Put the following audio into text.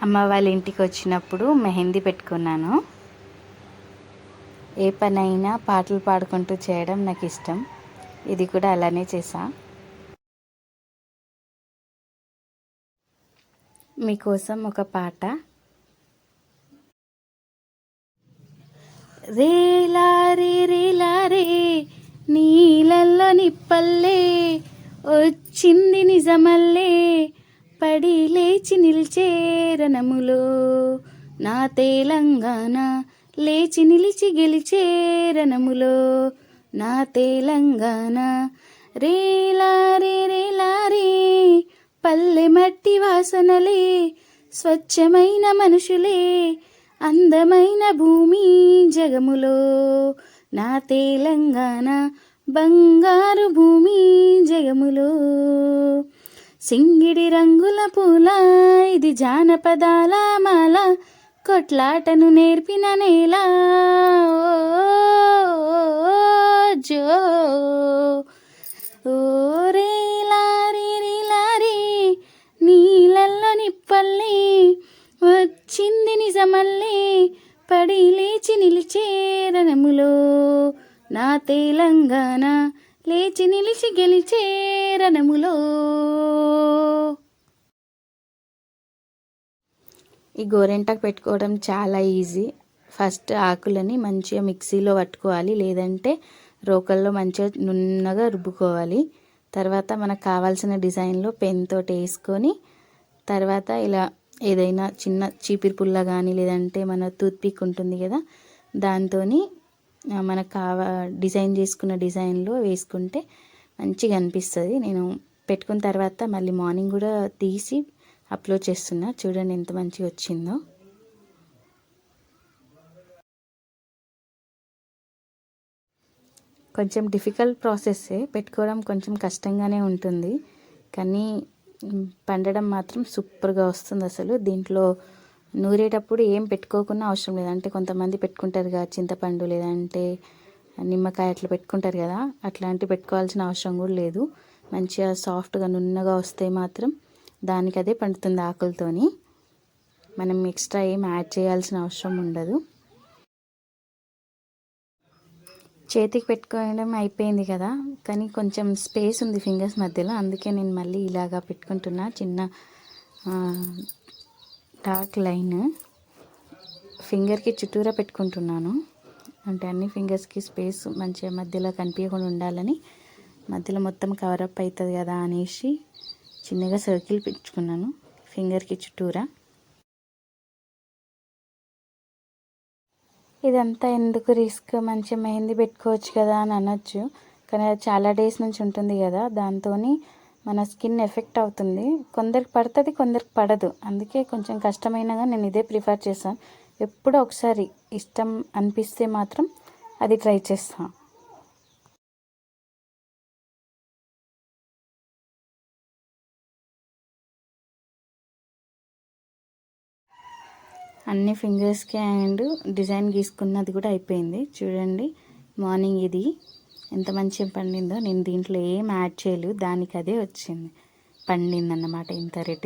అమ్మ వాళ్ళ ఇంటికి వచ్చినప్పుడు మెహందీ పెట్టుకున్నాను. ఏ పనైనా పాటలు పాడుకుంటూ చేయడం నాకు ఇష్టం. ఇది కూడా అలానే చేసా. మీకోసం ఒక పాట. రేలారే రేలారే నీళ్ళల్లో నిప్పల్లే వచ్చింది నిజమల్లే పడి లేచి నిలిచేరనములో నా తెలంగాణ లేచి నిలిచి గెలిచేరనములో నా తెలంగాణ. రేలారే రేలారే పల్లె మట్టి వాసనలే స్వచ్ఛమైన మనుషులే అందమైన భూమి జగములో నా తెలంగాణ బంగారు భూమి జగములో. సింగిడి రంగుల పూల ఇది జానపదాల మాల కొట్లాటను నేర్పిన నేల జో ఓ రేలారి రేలారి నీళ్ళల్లో నిప్పల్లి వచ్చింది నిజమల్లి పడి లేచి నిలిచేరనములో నా తెలంగాణ లేచి నిలిచి గెలిచేరనములో. ఈ గోరెంటాకు పెట్టుకోవడం చాలా ఈజీ. ఫస్ట్ ఆకులని మంచిగా మిక్సీలో పట్టుకోవాలి, లేదంటే రోకల్లో మంచిగా నున్నగా రుబ్బుకోవాలి. తర్వాత మనకు కావాల్సిన డిజైన్లో పెన్ తోటి వేసుకొని తర్వాత ఇలా ఏదైనా చిన్న చీపిరి పుల్ల కానీ లేదంటే మన టూత్పిక్ ఉంటుంది కదా, దాంతో మనకు డిజైన్ చేసుకున్న డిజైన్లో వేసుకుంటే మంచిగా అనిపిస్తుంది. నేను పెట్టుకున్న తర్వాత మళ్ళీ మార్నింగ్ కూడా తీసి అప్లోడ్ చేస్తున్నా. చూడండి ఎంత మంచిగా వచ్చిందో. కొంచెం డిఫికల్ట్ ప్రాసెస్సే, పెట్టుకోవడం కొంచెం కష్టంగానే ఉంటుంది, కానీ పండడం మాత్రం సూపర్గా వస్తుంది. అసలు దీంట్లో నూరేటప్పుడు ఏం పెట్టుకోకుండా అవసరం లేదు. అంటే కొంతమంది పెట్టుకుంటారు కదా చింతపండు లేదంటే నిమ్మకాయ అట్లా పెట్టుకుంటారు కదా, అట్లాంటివి పెట్టుకోవాల్సిన అవసరం కూడా లేదు. మంచిగా సాఫ్ట్గా నున్నగా వస్తే మాత్రం దానికి అదే పండుతుంది ఆకులతోని. మనం ఎక్స్ట్రా ఏం యాడ్ చేయాల్సిన అవసరం ఉండదు. చేతికి పెట్టుకోవడం అయిపోయింది కదా, కానీ కొంచెం స్పేస్ ఉంది ఫింగర్స్ మధ్యలో, అందుకే నేను మళ్ళీ ఇలాగా పెట్టుకుంటున్నా. చిన్న డార్క్ లైన్ ఫింగర్కి చుట్టూరా పెట్టుకుంటున్నాను. అంటే అన్ని ఫింగర్స్కి స్పేస్ మంచిగా మధ్యలో కనిపించకుండా ఉండాలని, మధ్యలో మొత్తం కవరప్ అవుతుంది కదా అనేసి చిన్నగా సర్కిల్ పెట్టుకున్నాను ఫింగర్కి చుట్టూరా. ఇదంతా ఎందుకు రిస్క్, మంచిగా మెహందీ పెట్టుకోవచ్చు కదా అని అనొచ్చు, కానీ అది చాలా డేస్ నుంచి ఉంటుంది కదా, దాంతో మన స్కిన్ ఎఫెక్ట్ అవుతుంది. కొందరికి పడుతుంది, కొందరికి పడదు. అందుకే కొంచెం కష్టమైనగా నేను ఇదే ప్రిఫర్ చేస్తాను. ఎప్పుడో ఒకసారి ఇష్టం అనిపిస్తే మాత్రం అది ట్రై చేస్తాను. అన్ని ఫింగర్స్కి అండ్ డిజైన్ గీసుకున్నది కూడా అయిపోయింది. చూడండి మార్నింగ్ ఇది ఎంత మంచిగా పండిందో. నేను దీంట్లో ఏం యాడ్ చేయలేదు, దానికి అదే వచ్చింది, పండిందన్నమాట ఇంత రెడ్గా.